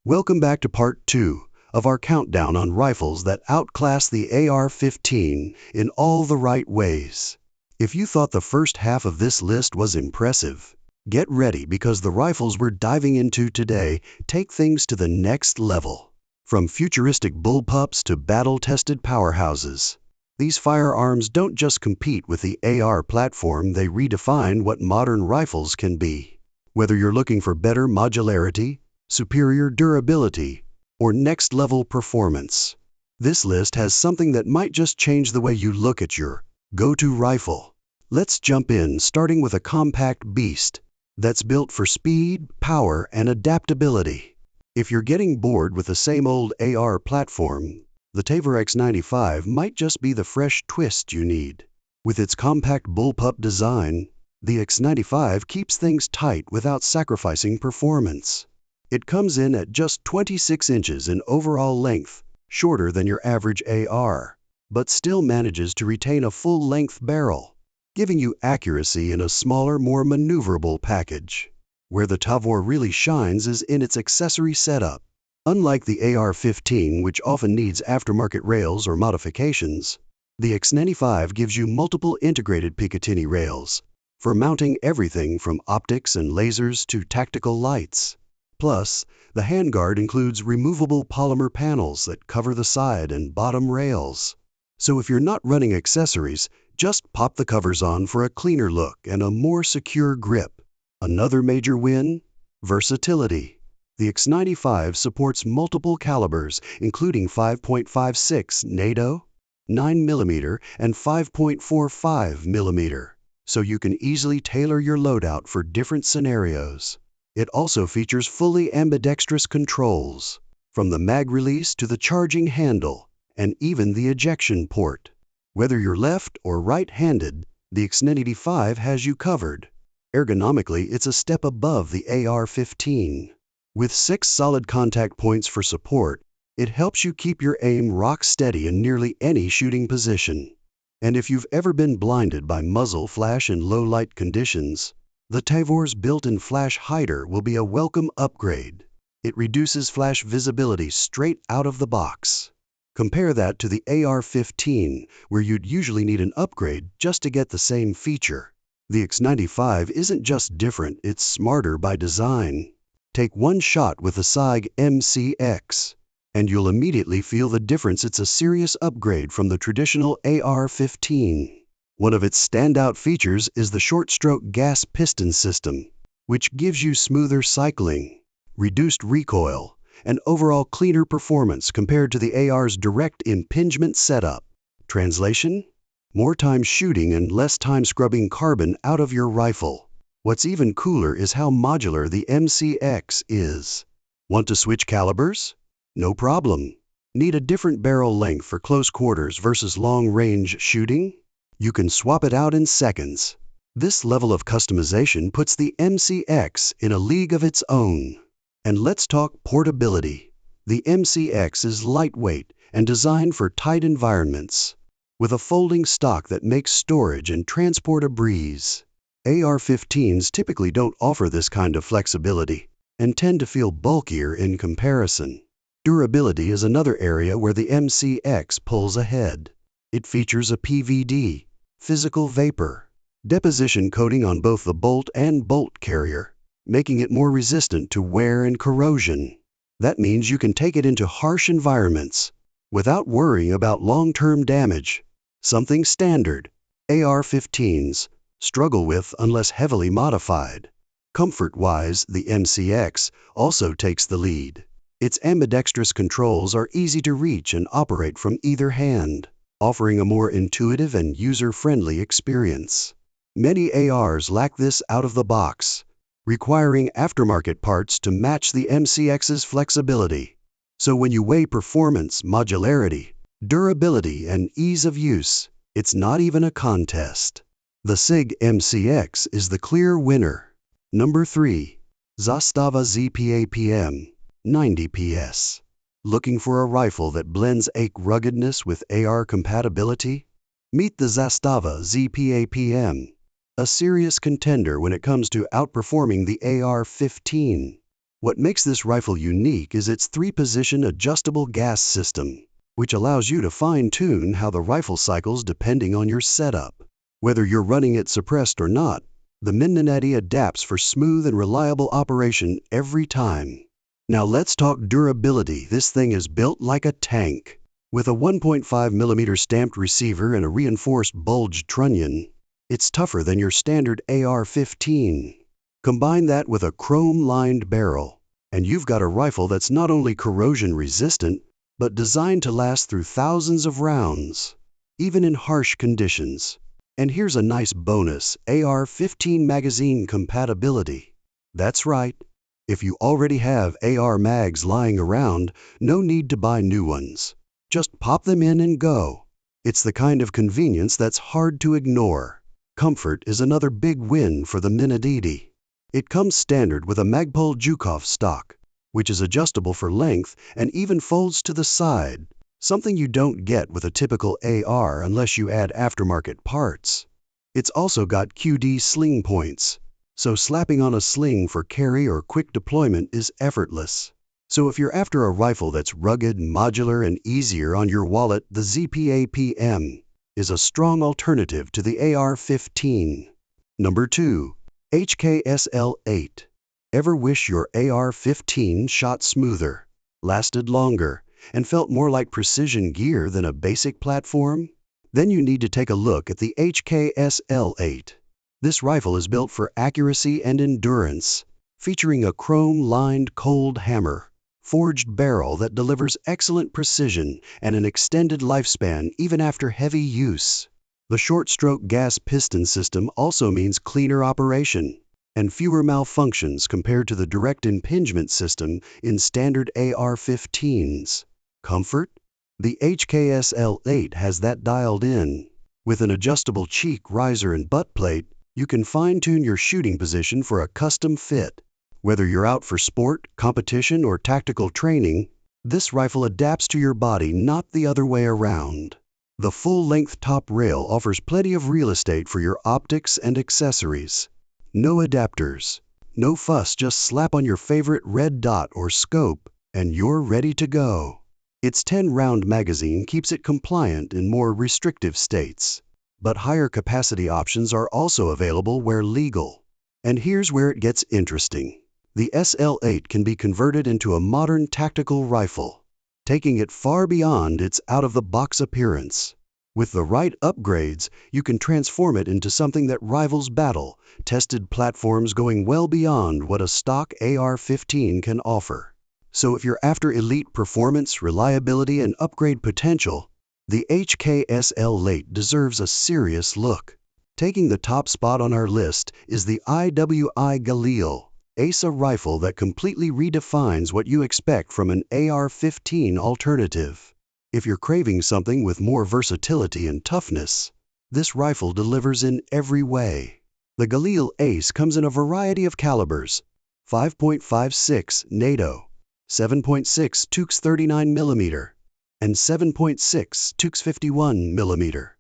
Welcome back to part 2 of our countdown on rifles that outclass the AR-15 in all the right ways. If you thought the first half of this list was impressive, get ready because the rifles we're diving into today take things to the next level. From futuristic bullpups to battle-tested powerhouses, these firearms don't just compete with the AR platform, they redefine what modern rifles can be. Whether you're looking for better modularity, superior durability, or next-level performance, this list has something that might just change the way you look at your go-to rifle. Let's jump in, starting with a compact beast that's built for speed, power, and adaptability. If you're getting bored with the same old AR platform, the Tavor X95 might just be the fresh twist you need. With its compact bullpup design, the X95 keeps things tight without sacrificing performance. It comes in at just 26 inches in overall length, shorter than your average AR, but still manages to retain a full-length barrel, giving you accuracy in a smaller, more maneuverable package. Where the Tavor really shines is in its accessory setup. Unlike the AR-15, which often needs aftermarket rails or modifications, the X95 gives you multiple integrated Picatinny rails for mounting everything from optics and lasers to tactical lights. Plus, the handguard includes removable polymer panels that cover the side and bottom rails. So if you're not running accessories, just pop the covers on for a cleaner look and a more secure grip. Another major win? Versatility. The X95 supports multiple calibers, including 5.56 NATO, 9mm, and 5.45mm, so you can easily tailor your loadout for different scenarios. It also features fully ambidextrous controls, from the mag release to the charging handle, and even the ejection port. Whether you're left or right-handed, the X95 has you covered. Ergonomically, it's a step above the AR-15. With 6 solid contact points for support, it helps you keep your aim rock steady in nearly any shooting position. And if you've ever been blinded by muzzle flash in low-light conditions, the Tavor's built-in flash hider will be a welcome upgrade. It reduces flash visibility straight out of the box. Compare that to the AR-15, where you'd usually need an upgrade just to get the same feature. The X95 isn't just different, it's smarter by design. Take one shot with the SIG MCX, and you'll immediately feel the difference. It's a serious upgrade from the traditional AR-15. One of its standout features is the short-stroke gas piston system, which gives you smoother cycling, reduced recoil, and overall cleaner performance compared to the AR's direct impingement setup. Translation? More time shooting and less time scrubbing carbon out of your rifle. What's even cooler is how modular the MCX is. Want to switch calibers? No problem. Need a different barrel length for close quarters versus long-range shooting? You can swap it out in seconds. This level of customization puts the MCX in a league of its own. And let's talk portability. The MCX is lightweight and designed for tight environments, with a folding stock that makes storage and transport a breeze. AR-15s typically don't offer this kind of flexibility and tend to feel bulkier in comparison. Durability is another area where the MCX pulls ahead. It features a PVD, physical vapor, deposition coating on both the bolt and bolt carrier, making it more resistant to wear and corrosion. That means you can take it into harsh environments without worrying about long-term damage, something standard AR-15s struggle with unless heavily modified. Comfort-wise, the MCX also takes the lead. Its ambidextrous controls are easy to reach and operate from either hand, offering a more intuitive and user-friendly experience. Many ARs lack this out of the box, requiring aftermarket parts to match the MCX's flexibility. So when you weigh performance, modularity, durability, and ease of use, it's not even a contest. The SIG MCX is the clear winner. Number 3. Zastava ZPAM 90 PS. Looking for a rifle that blends AIC ruggedness with AR compatibility? Meet the Zastava ZPAM, a serious contender when it comes to outperforming the AR-15. What makes this rifle unique is its 3-position adjustable gas system, which allows you to fine-tune how the rifle cycles depending on your setup. Whether you're running it suppressed or not, the Minineti adapts for smooth and reliable operation every time. Now let's talk durability. This thing is built like a tank. With a 1.5mm stamped receiver and a reinforced bulged trunnion, it's tougher than your standard AR-15. Combine that with a chrome-lined barrel, and you've got a rifle that's not only corrosion-resistant, but designed to last through thousands of rounds, even in harsh conditions. And here's a nice bonus: AR-15 magazine compatibility. That's right. If you already have AR mags lying around, no need to buy new ones. Just pop them in and go. It's the kind of convenience that's hard to ignore. Comfort is another big win for the Minineti. It comes standard with a Magpul Zhukov stock, which is adjustable for length and even folds to the side, something you don't get with a typical AR unless you add aftermarket parts. It's also got QD sling points, so slapping on a sling for carry or quick deployment is effortless. So if you're after a rifle that's rugged, modular, and easier on your wallet, the ZPAM is a strong alternative to the AR-15. Number 2. HKSL8. Ever wish your AR-15 shot smoother, lasted longer, and felt more like precision gear than a basic platform? Then you need to take a look at the HKSL8. This rifle is built for accuracy and endurance, featuring a chrome-lined cold hammer, forged barrel that delivers excellent precision and an extended lifespan even after heavy use. The short-stroke gas piston system also means cleaner operation and fewer malfunctions compared to the direct impingement system in standard AR-15s. Comfort? The HKSL8 has that dialed in. With an adjustable cheek riser and butt plate, you can fine-tune your shooting position for a custom fit. Whether you're out for sport, competition, or tactical training, this rifle adapts to your body, not the other way around. The full-length top rail offers plenty of real estate for your optics and accessories. No adapters, no fuss, just slap on your favorite red dot or scope, and you're ready to go. Its 10-round magazine keeps it compliant in more restrictive states, but higher capacity options are also available where legal. And here's where it gets interesting. The SL8 can be converted into a modern tactical rifle, taking it far beyond its out-of-the-box appearance. With the right upgrades, you can transform it into something that rivals battle-tested platforms, going well beyond what a stock AR-15 can offer. So if you're after elite performance, reliability, and upgrade potential, the HKSL8 deserves a serious look. Taking the top spot on our list is the IWI Galil ACE, a rifle that completely redefines what you expect from an AR-15 alternative. If you're craving something with more versatility and toughness, this rifle delivers in every way. The Galil ACE comes in a variety of calibers: 5.56 NATO, 7.6 Tux 39mm, and 7.6 Tux 51mm.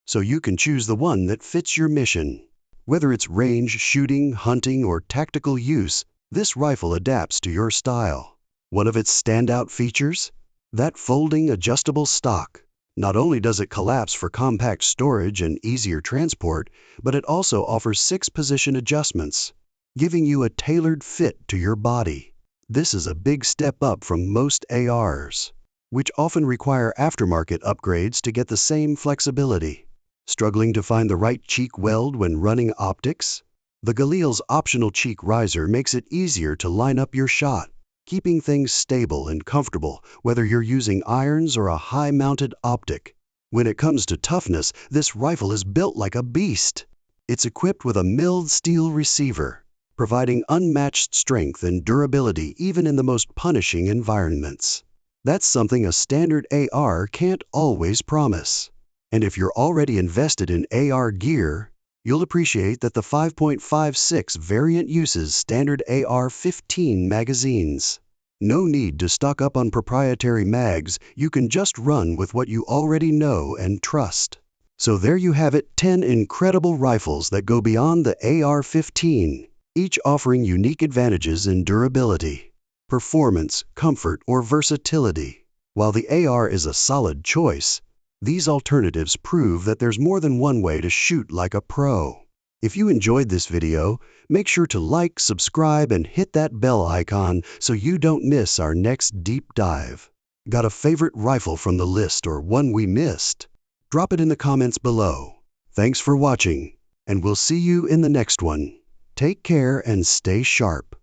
So you can choose the one that fits your mission. Whether it's range, shooting, hunting, or tactical use, this rifle adapts to your style. One of its standout features? That folding adjustable stock. Not only does it collapse for compact storage and easier transport, but it also offers 6-position adjustments, giving you a tailored fit to your body. This is a big step up from most ARs, which often require aftermarket upgrades to get the same flexibility. Struggling to find the right cheek weld when running optics? The Galil's optional cheek riser makes it easier to line up your shot, keeping things stable and comfortable whether you're using irons or a high-mounted optic. When it comes to toughness, this rifle is built like a beast. It's equipped with a milled steel receiver, providing unmatched strength and durability even in the most punishing environments. That's something a standard AR can't always promise. And if you're already invested in AR gear, you'll appreciate that the 5.56 variant uses standard AR-15 magazines. No need to stock up on proprietary mags, you can just run with what you already know and trust. So there you have it, 10 incredible rifles that go beyond the AR-15, each offering unique advantages in durability, performance, comfort, or versatility. While the AR is a solid choice, these alternatives prove that there's more than one way to shoot like a pro. If you enjoyed this video, make sure to like, subscribe, and hit that bell icon so you don't miss our next deep dive. Got a favorite rifle from the list or one we missed? Drop it in the comments below. Thanks for watching, and we'll see you in the next one. Take care and stay sharp.